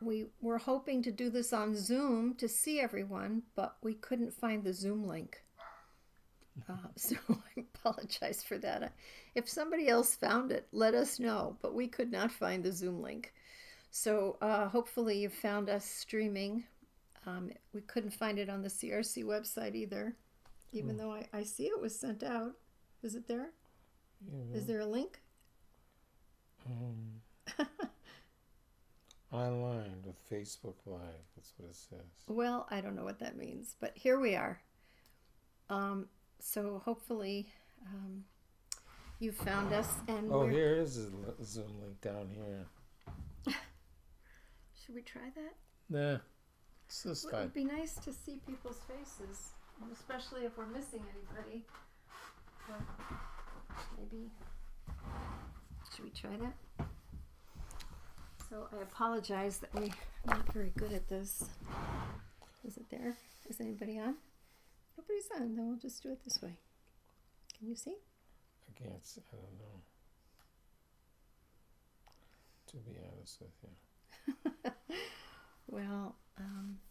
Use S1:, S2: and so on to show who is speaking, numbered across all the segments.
S1: we were hoping to do this on Zoom to see everyone, but we couldn't find the Zoom link. So I apologize for that. If somebody else found it, let us know, but we could not find the Zoom link. So hopefully you found us streaming. We couldn't find it on the CRC website either, even though I see it was sent out. Is it there?
S2: Yeah.
S1: Is there a link?
S2: Online with Facebook Live, that's what it says.
S1: Well, I don't know what that means, but here we are. So hopefully you found us. And
S2: here is a Zoom link down here.
S1: Should we try that?
S2: Nah, it's just fine.
S1: It would be nice to see people's faces, especially if we're missing anybody. But maybe, should we try that? So I apologize that we're not very good at this. Is it there? Is anybody on? Nobody's on, then we'll just do it this way. Can you see?
S2: I can't see, I don't know. To be honest with you.
S1: Well,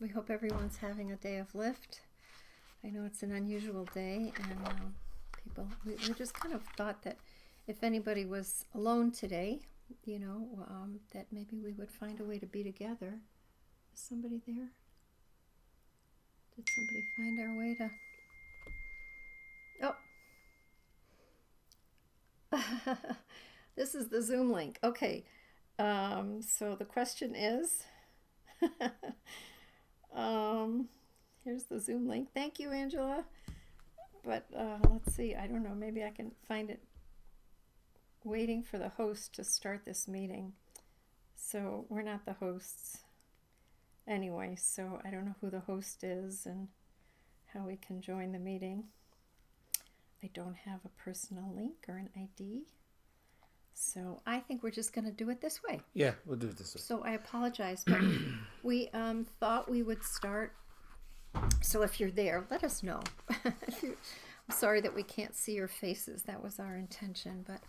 S1: we hope everyone's having a day of lift. I know it's an unusual day, and we just kind of thought that if anybody was alone today, that maybe we would find a way to be together. Is somebody there? Did somebody find our way to... Oh! This is the Zoom link. Okay. So the question is... here's the Zoom link. Thank you, Angela. But let's see. I don't know. Maybe I can find it. Waiting for the host to start this meeting. So we're not the hosts anyway, so I don't know who the host is and how we can join the meeting. I don't have a personal link or an ID. So I think we're just going to do it this way.
S2: Yeah, we'll do it this way.
S1: So I apologize, but we thought we would start. So if you're there, let us know. I'm sorry that we can't see your faces. That was our intention, but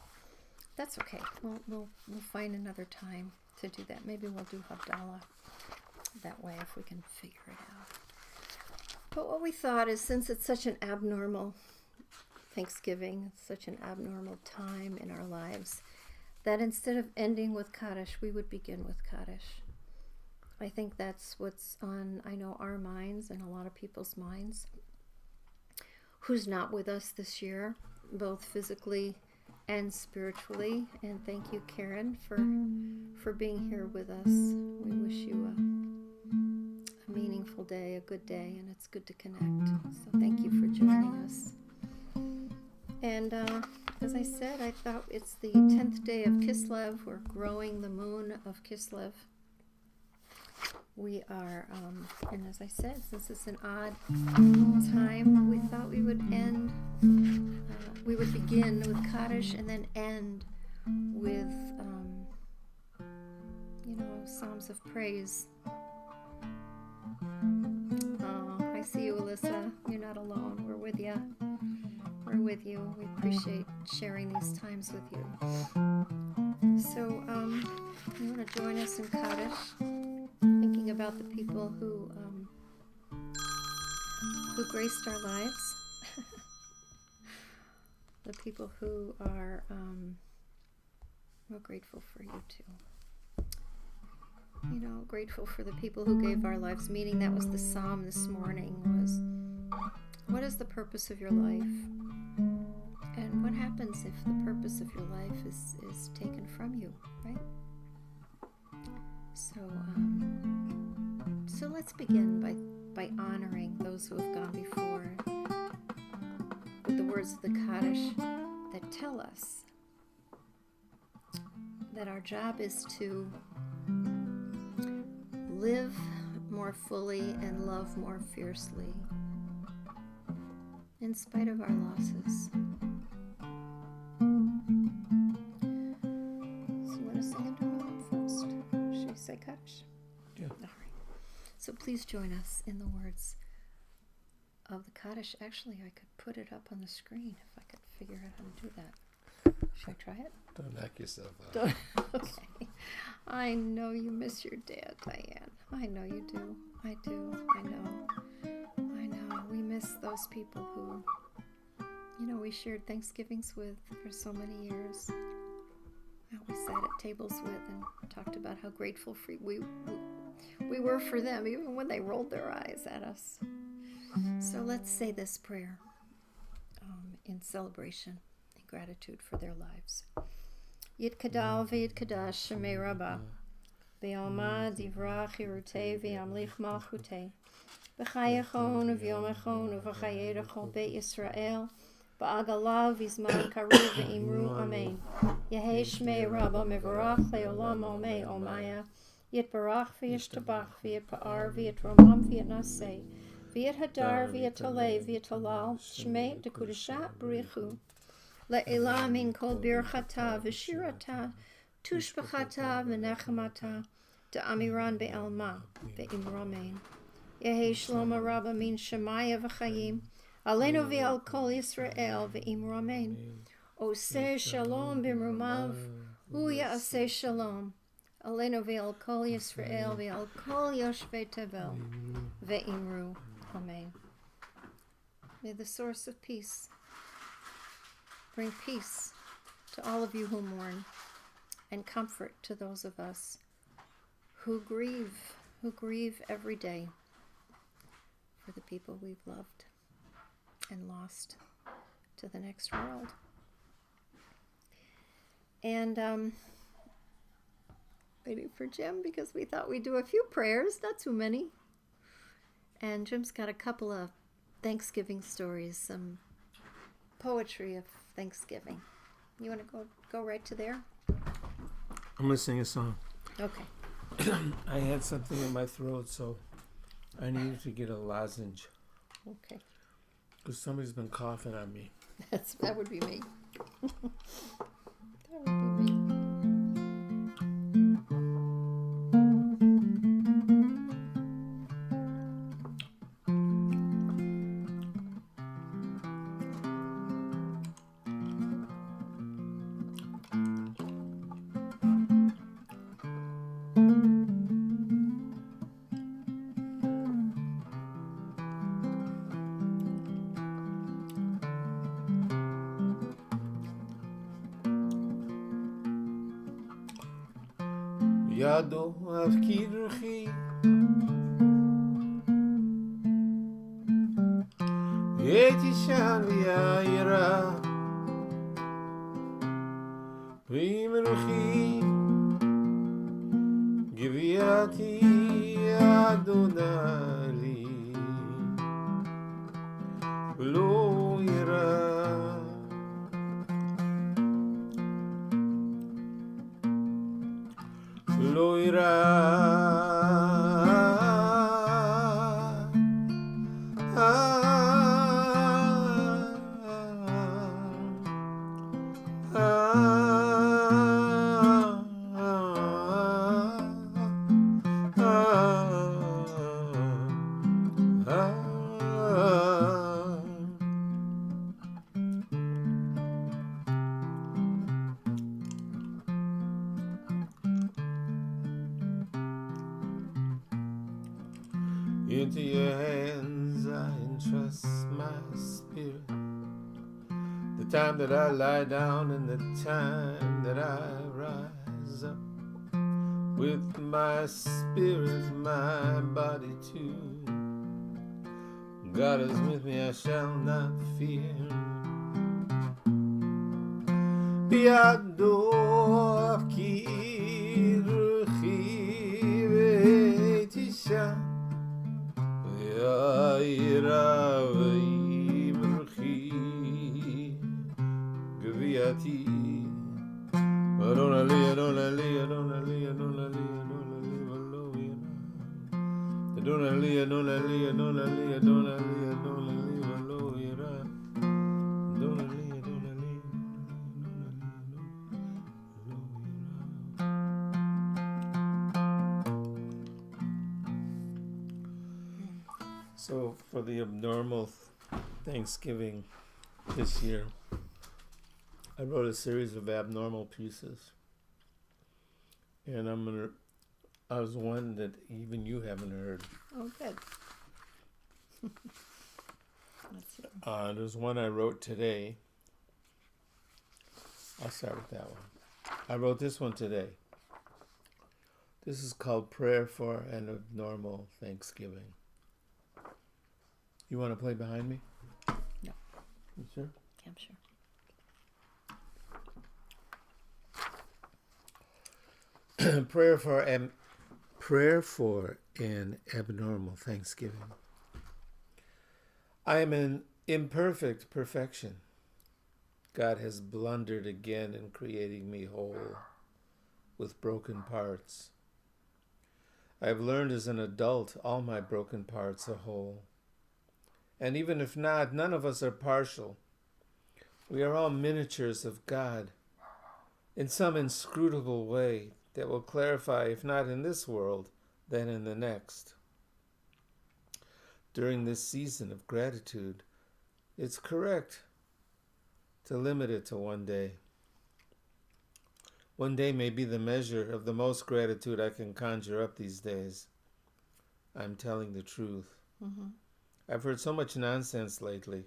S1: that's okay. We'll find another time to do that. Maybe we'll do Havdalah that way if we can figure it out. But what we thought is, since it's such an abnormal Thanksgiving, it's such an abnormal time in our lives, that instead of ending with Kaddish, we would begin with Kaddish. I think that's what's on, I know, our minds and a lot of people's minds. Who's not with us this year, both physically and spiritually. And thank you, Karen, for being here with us. We wish you a meaningful day, a good day, and it's good to connect. So thank you for joining us. And as I said, I thought it's the 10th day of Kislev. We're growing the moon of Kislev. We are, and as I said, since it's an odd time, we thought we would we would begin with Kaddish and then end with, Psalms of Praise. I see you, Alyssa. You're not alone. We're with you. We're with you. We appreciate sharing these times with you. So, you want to join us in Kaddish? Thinking about the people who graced our lives, the people who are, we're grateful for you too. Grateful for the people who gave our lives meaning. That was the psalm this morning, was, what is the purpose of your life? And what happens if the purpose of your life is taken from you, right? So let's begin by honoring those who have gone before with the words of the Kaddish that tell us that our job is to live more fully and love more fiercely in spite of our losses. So you want to sing into the Lord first? Should we say Kaddish?
S2: Yeah.
S1: All right. So please join us in the words of the Kaddish. Actually, I could put it up on the screen if I could figure out how to do that. Should I try it?
S2: Don't knock yourself out.
S1: Okay. I know you miss your dad, Diane. I know you do. I do. I know. We miss those people who, we shared Thanksgivings with for so many years. We sat at tables with and talked about how grateful we were for them, even when they rolled their eyes at us. So let's say this prayer in celebration and gratitude for their lives. Yitkadal v'yitkadash shemei Rabbah, Be'alma divra chirutei v'yamlich malchutei, B'chayachon v'yomachon v'chayedachol Beit Yisrael, Ba'agalav v'zman karuv v'imru amen. Yehei shmei Rabbah mevarach le'olam omei omaya, Yitbarach v'yishtabach v'yitpa'ar v'yitromam v'yitnaseh, v'yithadar v'yitalei v'yitalal, shmei dekudashat b'richu, Le'elah min kol birchata v'shirata, tushbachata v'nechamata, Da'amiran be'alma ve'imru amen. Yehei Shlomo Rabbah min Shemaya v'chayim, Aleinu v'al kol Yisrael ve'imru amen. Oseh shalom b'mrumav, hu ya'aseh shalom. Aleinu v'al kol Yisrael v'al kol yoshvei tevel ve'imru amen. May the source of peace bring peace to all of you who mourn, and comfort to those of us who grieve every day for the people we've loved and lost to the next world. And waiting for Jim because we thought we'd do a few prayers, not too many. And Jim's got a couple of Thanksgiving stories, some poetry of Thanksgiving. You want to go right to there?
S2: I'm gonna sing a song.
S1: Okay.
S2: I had something in my throat, so I needed to get a lozenge.
S1: Okay.
S2: Because somebody's been coughing on me.
S1: That would be me. That would be me.
S2: Yado afkidruchi Yetishan v'yayira V'imruchi Giviyati Adonali V'lo yira Lo ira Into your hands I entrust my spirit. The time that I lie down and the time that I rise up. With my spirit, my body too. God is with me, I shall not fear. Biador ki ruchi ve'tisha Ya'ira ve'imruchi Gaviyati Adonali, Adonali, Adonali, Adonali, Adonali, Adonali, Adonali, Adonali, Adonali, Adonali, Adonali, Adonali, Adonali. So for the abnormal Thanksgiving this year, I wrote a series of abnormal pieces. And I was one that even you haven't heard.
S1: Oh, good. Let's see.
S2: There's one I wrote today. I'll start with that one. I wrote this one today. This is called Prayer for an Abnormal Thanksgiving. You want to play behind me?
S1: No.
S2: You sure?
S1: Yeah, I'm sure.
S2: Prayer for an abnormal Thanksgiving. I am an imperfect perfection. God has blundered again in creating me whole with broken parts. I have learned as an adult all my broken parts are whole. And even if not, none of us are partial. We are all miniatures of God in some inscrutable way that will clarify, if not in this world, then in the next. During this season of gratitude, it's correct to limit it to one day. One day may be the measure of the most gratitude I can conjure up these days. I'm telling the truth.
S1: Mm-hmm.
S2: I've heard so much nonsense lately.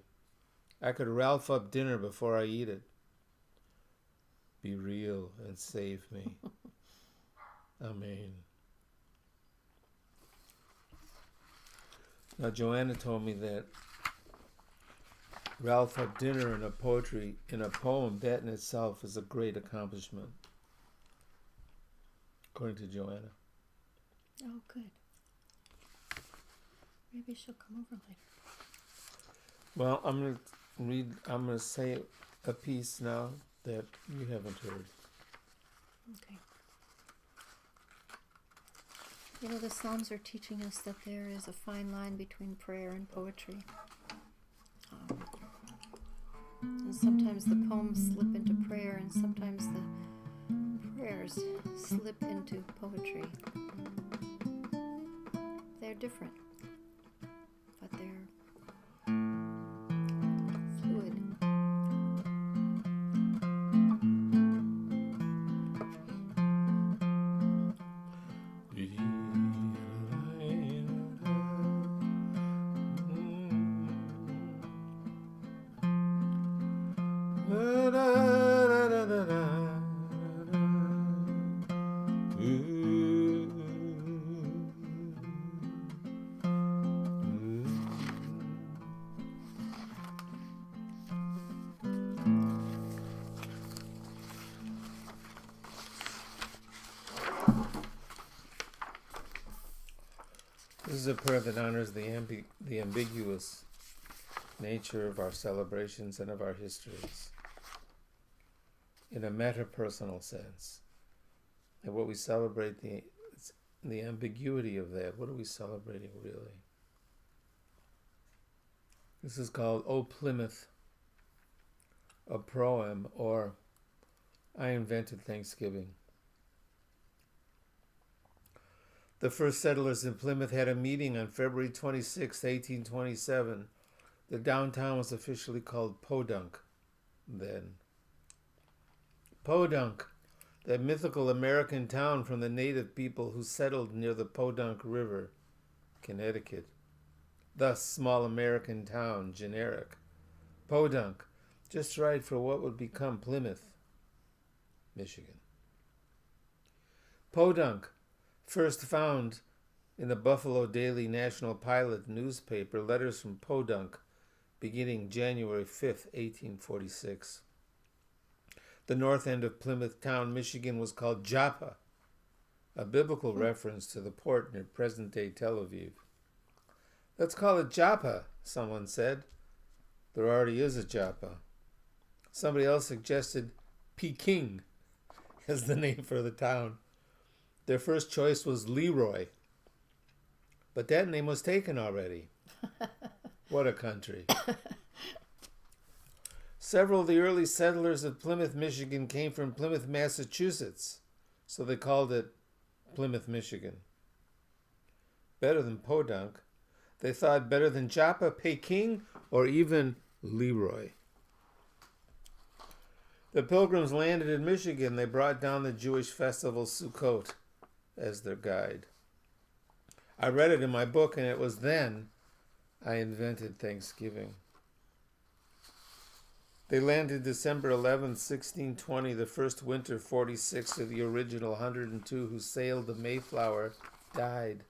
S2: I could Ralph up dinner before I eat it. Be real and save me. Amen. Now, Joanna told me that Ralph up dinner in a poem, that in itself is a great accomplishment. According to Joanna.
S1: Oh, good. Maybe she'll come over later.
S2: Well, I'm gonna say a piece now that you haven't heard.
S1: Okay. You know, the Psalms are teaching us that there is a fine line between prayer and poetry. And sometimes the poems slip into prayer, and sometimes the prayers slip into poetry. They're different, but they're fluid.
S2: This is a prayer that honors the ambiguous nature of our celebrations and of our histories in a meta-personal sense. And what we celebrate, the ambiguity of that. What are we celebrating really? This is called O Plymouth, a Proem, or I Invented Thanksgiving. The first settlers in Plymouth had a meeting on February 26, 1827. The downtown was officially called Podunk then. Podunk, that mythical American town from the native people who settled near the Podunk River, Connecticut. Thus, small American town, generic. Podunk, just right for what would become Plymouth, Michigan. Podunk, first found in the Buffalo Daily National Pilot newspaper, letters from Podunk, beginning January 5th, 1846. The north end of Plymouth Town, Michigan, was called Joppa, a biblical reference to the port near present-day Tel Aviv. Let's call it Joppa, someone said. There already is a Joppa. Somebody else suggested Peking as the name for the town. Their first choice was Leroy, but that name was taken already. What a country. Several of the early settlers of Plymouth, Michigan came from Plymouth, Massachusetts, so they called it Plymouth, Michigan. Better than Podunk. They thought better than Joppa, Peking, or even Leroy. The Pilgrims landed in Michigan. They brought down the Jewish festival Sukkot as their guide. I read it in my book, and it was then I invented Thanksgiving. They landed December 11th, 1620, the first winter 46 of the original 102 who sailed the Mayflower died.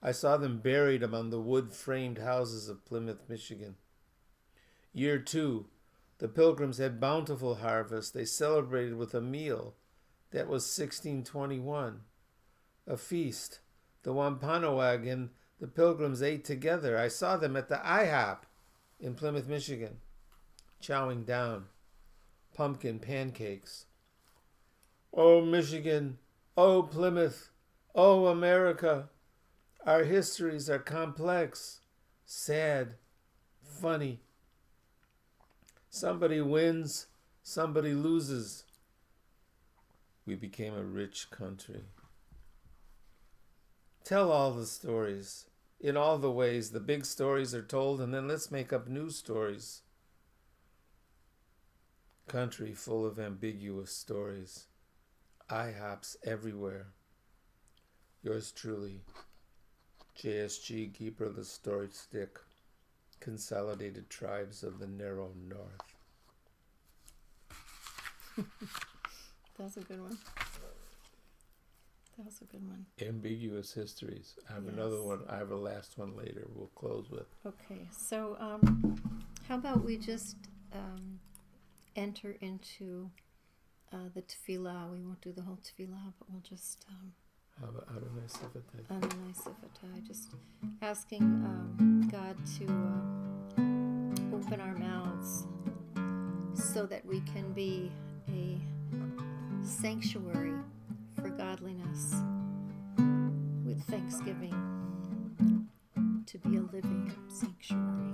S2: I saw them buried among the wood-framed houses of Plymouth, Michigan. Year 2, the Pilgrims had bountiful harvest. They celebrated with a meal. That was 1621. A feast. The Wampanoag and the Pilgrims ate together. I saw them at the IHOP in Plymouth, Michigan, chowing down pumpkin pancakes. Oh, Michigan. Oh, Plymouth. Oh, America. Our histories are complex, sad, funny. Somebody wins, somebody loses. We became a rich country. Tell all the stories, in all the ways. The big stories are told, and then let's make up new stories. Country full of ambiguous stories. IHOPs everywhere. Yours truly, JSG, Keeper of the Storied Stick, Consolidated Tribes of the Narrow North.
S1: That was a good one. That was a good one.
S2: Ambiguous histories. I have
S1: Yes.
S2: another one. I have a last one later we'll close with.
S1: Okay, so how about we just enter into the tefillah? We won't do the whole tefillah, but we'll just
S2: How about Adonai Sifatay?
S1: Adonai Sifatay, just asking God to open our mouths so that we can be a sanctuary for godliness, with thanksgiving, to be a living sanctuary.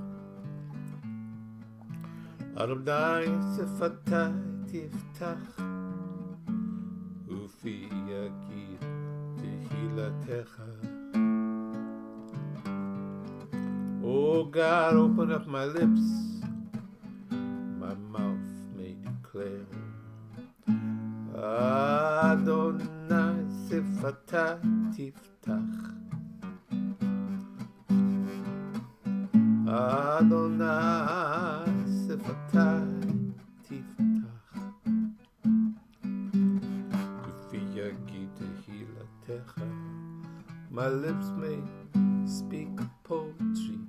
S2: Adonai Sifatay Tiftach Ufi Yagid Tehilatecha. Oh God, open up my lips, my mouth may declare. Adonai Sifatay Tiftach. Adonai Sifatay Tiftach. Ufi Yagid Tehilatecha. My lips may speak poetry.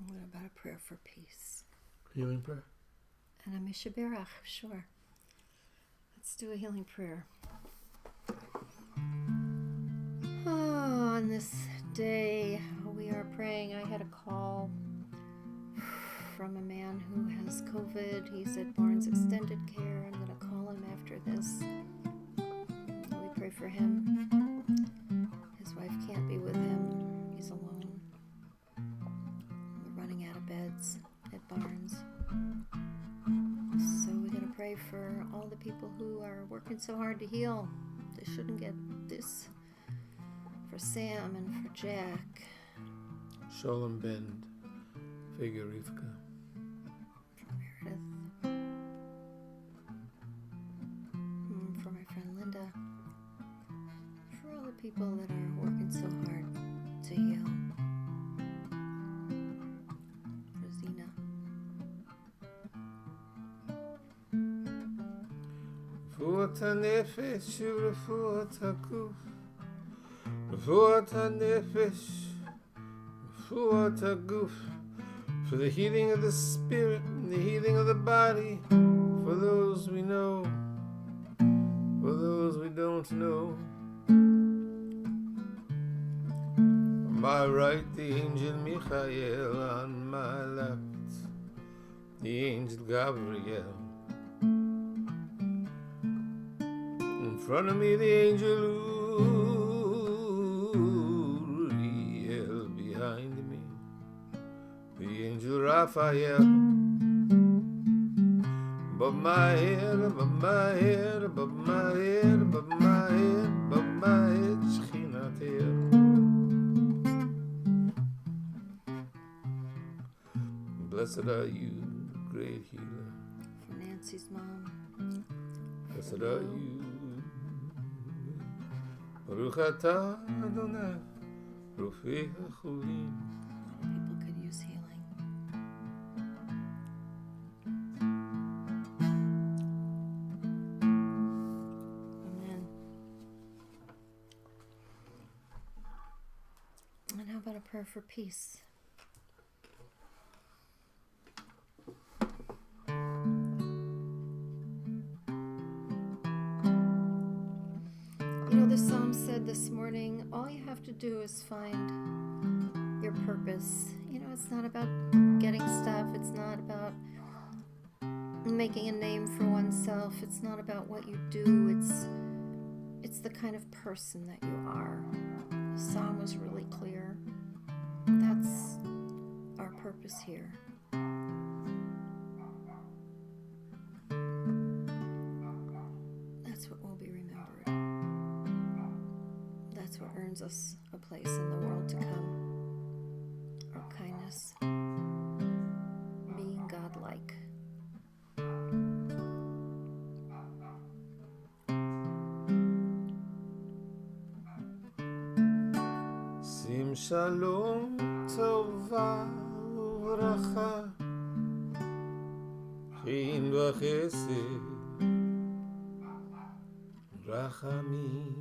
S1: What about a prayer for peace?
S2: Healing prayer.
S1: And a Mishaberach, sure. Let's do a healing prayer. Oh, on this day, we are praying. I had a call from a man who has COVID. He's at Barnes Extended Care. I'm going to call him after this. We pray for him. His wife can't be with him. He's alone. We're running out of beds at Barnes. So we're going to pray for all the people who are working so hard to heal. They shouldn't get this. For Sam and for Jack.
S2: Sholem Bend, Figure Rivka.
S1: For Meredith. For my friend Linda. For all the people that are working so hard to heal. For Zena.
S2: Refuat HaNefesh u'Refuat HaGuf. Refuat HaNefesh, Refuat HaGuf. For the healing of the spirit and the healing of the body. For those we know, for those we don't know. On my right, the angel Michael. On my left, the angel Gabriel. In front of me, the angel Uriel. Behind me, the angel Raphael. Raphael. Above my head, above my head, above my head, above my head, above my head, Shechinatel. Blessed are you, great healer.
S1: For Nancy's mom.
S2: Blessed are you. Baruch atah Adonai, Rofei HaCholim.
S1: People could use healing. Amen. And how about a prayer for peace? You know, the psalm said this morning, all you have to do is find your purpose. You know, it's not about getting stuff. It's not about making a name for oneself. It's not about what you do. It's the kind of person that you are. The psalm was really clear. That's our purpose here. That's what will be remembered. That's what earns us a place in the world to come. Our kindness, being godlike.
S2: Sim shalom tova uvracha, chin v'chesed, rachamim.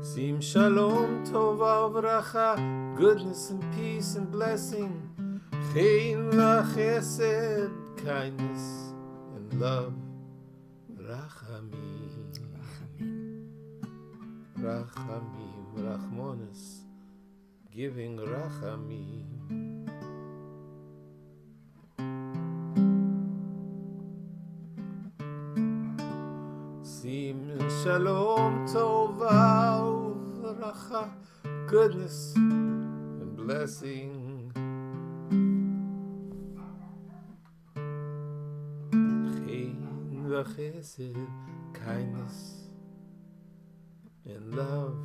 S2: Sim shalom tova uvracha, goodness and peace and blessing, chen v'chesed, kindness and love, rachamim, rachamim, rachmonis, giving rachamim. Sim shalom tova uvracha, goodness and blessing, chen v'chesed, kindness and love,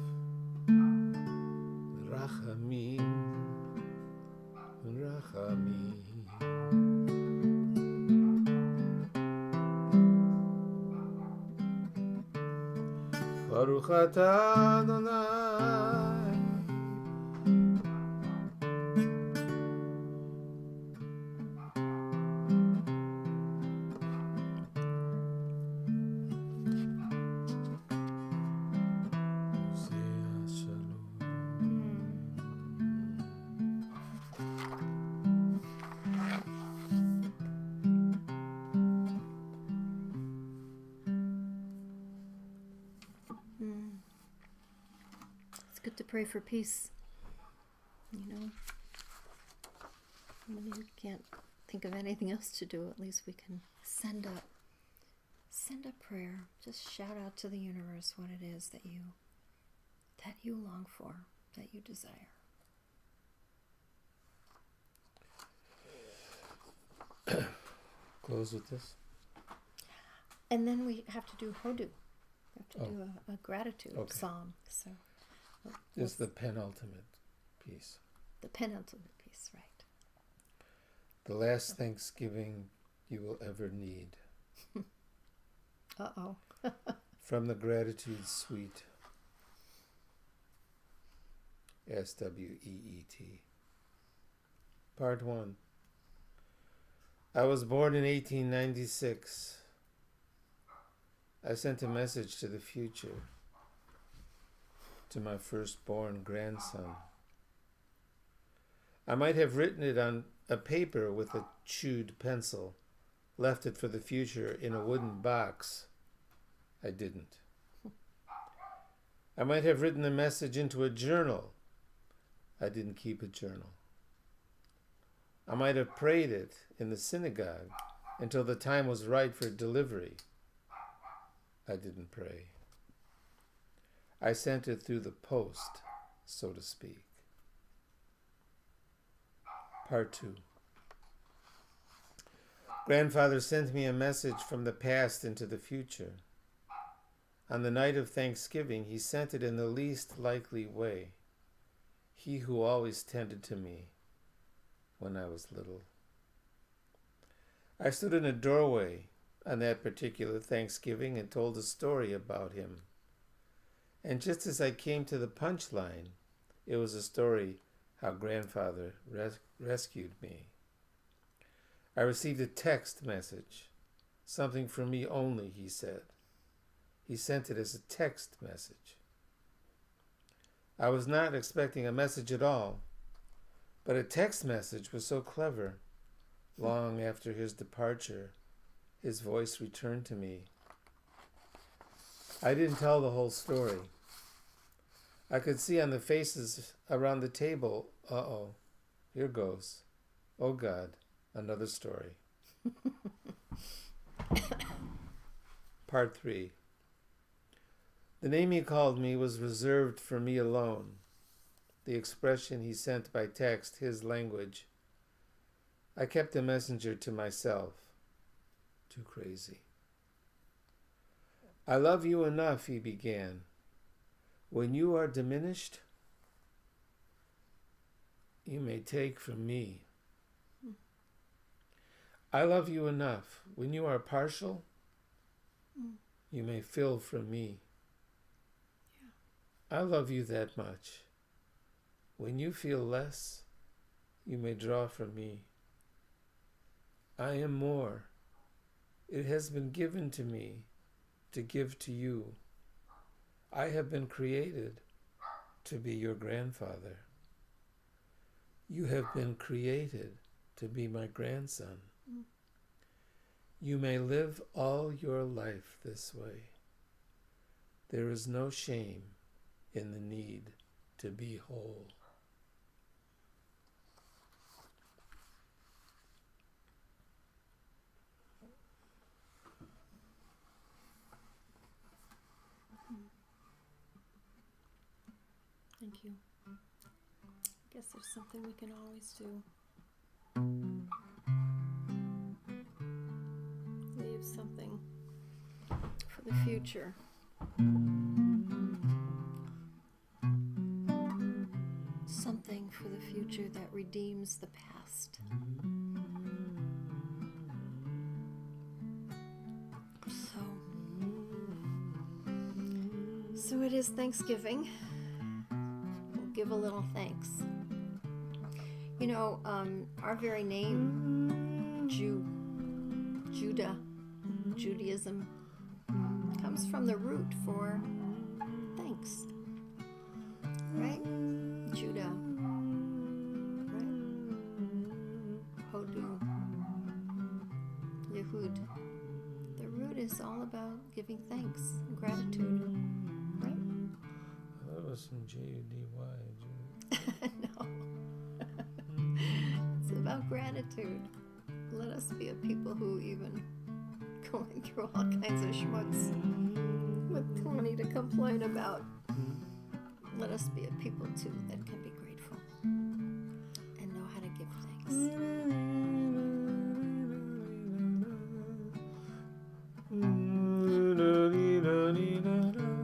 S2: rachamim, rachamim. Baruch atah Adonai. Hosea Shalom.
S1: It's good to pray for peace. You know, when you can't think of anything else to do, at least we can send a prayer. Just shout out to the universe what it is that you long for, that you desire.
S2: Close with this.
S1: And then we have to do hodu. We have to do a gratitude
S2: Okay.
S1: psalm. So
S2: This is the penultimate piece.
S1: the penultimate piece, right?
S2: The last Thanksgiving you will ever need.
S1: Uh-oh.
S2: From the Gratitude Suite. SWEET. Part 1. I was born in 1896. I sent a message to the future, to my firstborn grandson. I might have written it on a paper with a chewed pencil, left it for the future in a wooden box. I didn't. I might have written the message into a journal. I didn't keep a journal. I might have prayed it in the synagogue until the time was right for delivery. I didn't pray. I sent it through the post, so to speak. Part 2. Grandfather sent me a message from the past into the future. On the night of Thanksgiving, he sent it in the least likely way. He who always tended to me when I was little. I stood in a doorway on that particular Thanksgiving and told a story about him. And just as I came to the punchline, it was a story how Grandfather rescued me. I received a text message, something for me only, he said. He sent it as a text message. I was not expecting a message at all, but a text message was so clever. Long after his departure, his voice returned to me. I didn't tell the whole story. I could see on the faces around the table, uh-oh, here goes. Oh God, another story. Part 3. The name he called me was reserved for me alone. The expression he sent by text, his language. I kept the messenger to myself. Too crazy. I love you enough, he began. When you are diminished, you may take from me. I love you enough. When you are partial, you may fill from me. I love you that much. When you feel less, you may draw from me. I am more. It has been given to me to give to you. I have been created to be your grandfather. You have been created to be my grandson. You may live all your life this way. There is no shame in the need to be whole.
S1: Thank you. I guess there's something we can always do. Leave something for the future. Something for the future that redeems the past. So it is Thanksgiving. Give a little thanks. You know, our very name, Judaism, comes from the root for thanks, right? Judah, right? Hodu, Yehud. The root is all about giving thanks and gratitude, right?
S2: That was some J-U-D-Y.
S1: No. It's about gratitude. Let us be a people who, even going through all kinds of schmutz with plenty to complain about, let us be a people too that can be grateful and know how to give thanks.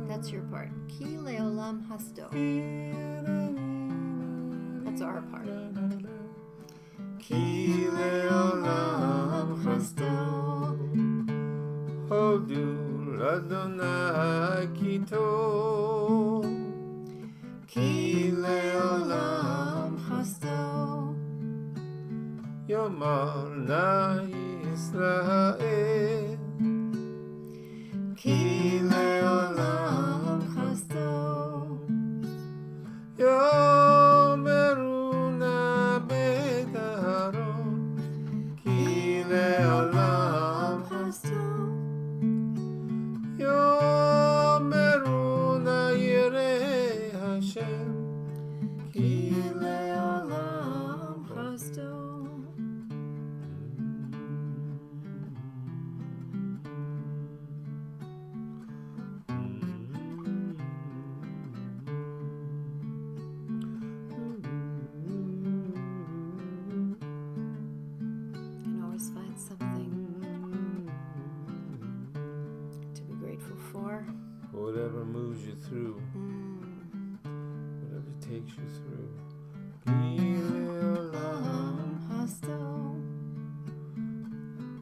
S1: That's your part. Ki leolam hasto. That's our part. Ki leolam hasto.
S2: Hodu Adonai Kito.
S1: Ki leolam hasto.
S2: Yomar na Yisrael.
S1: Ki leolam hasto.
S2: Yomeru na bet Aharon. Ki leolam
S1: hasto.
S2: Yomeru na Yireh Hashem.
S1: Ki leolam hasto.
S2: whatever moves you through,
S1: Mm.
S2: whatever takes you through. Gileolam,
S1: Hostel.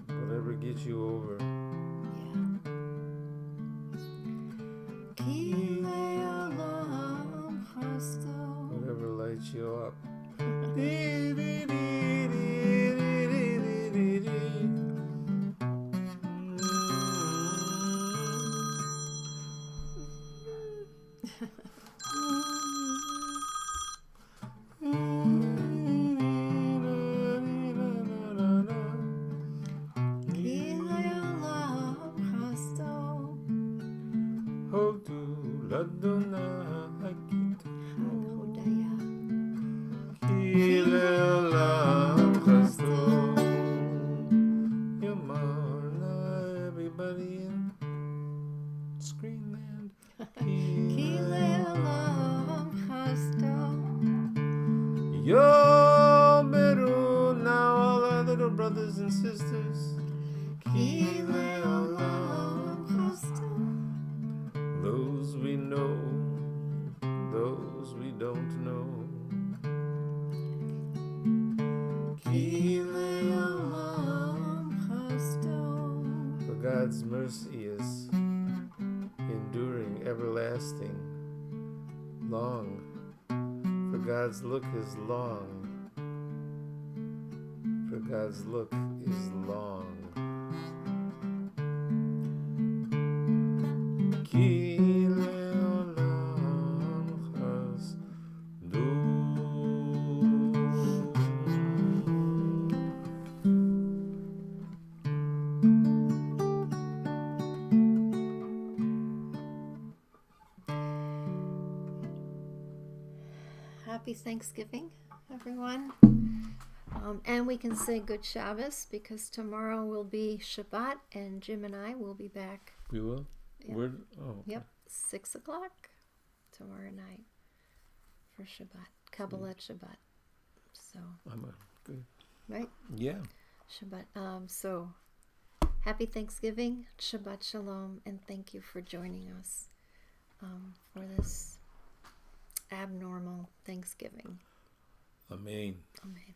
S2: whatever gets you over.
S1: Yeah. Gileolam Hostel.
S2: Whatever lights you up.
S1: Gileolam Hostel.
S2: Hodu ladona hakitu.
S1: Hodaya.
S2: Gileolam chasto. Yamana, everybody in Screenland.
S1: Gileolam Hostel.
S2: Yo, Beru, now all our little brothers and sisters.
S1: Gileolam Hostel.
S2: Those we know, those we don't know.
S1: Gileolam Hostel.
S2: For God's mercy is enduring, everlasting, long. For God's look is long. For God's look is long. Gileolam chasdu.
S1: Happy Thanksgiving, everyone. And we can say good Shabbos because tomorrow will be Shabbat and Jim and I will be back.
S2: We will?
S1: Yep.
S2: Where? Oh, okay.
S1: Yep, 6 o'clock tomorrow night for Shabbat, Kabbalat Shabbat. So,
S2: Good.
S1: right?
S2: Yeah.
S1: Shabbat. So, happy Thanksgiving, Shabbat Shalom, and thank you for joining us for this abnormal Thanksgiving.
S2: Amen.
S1: Amen.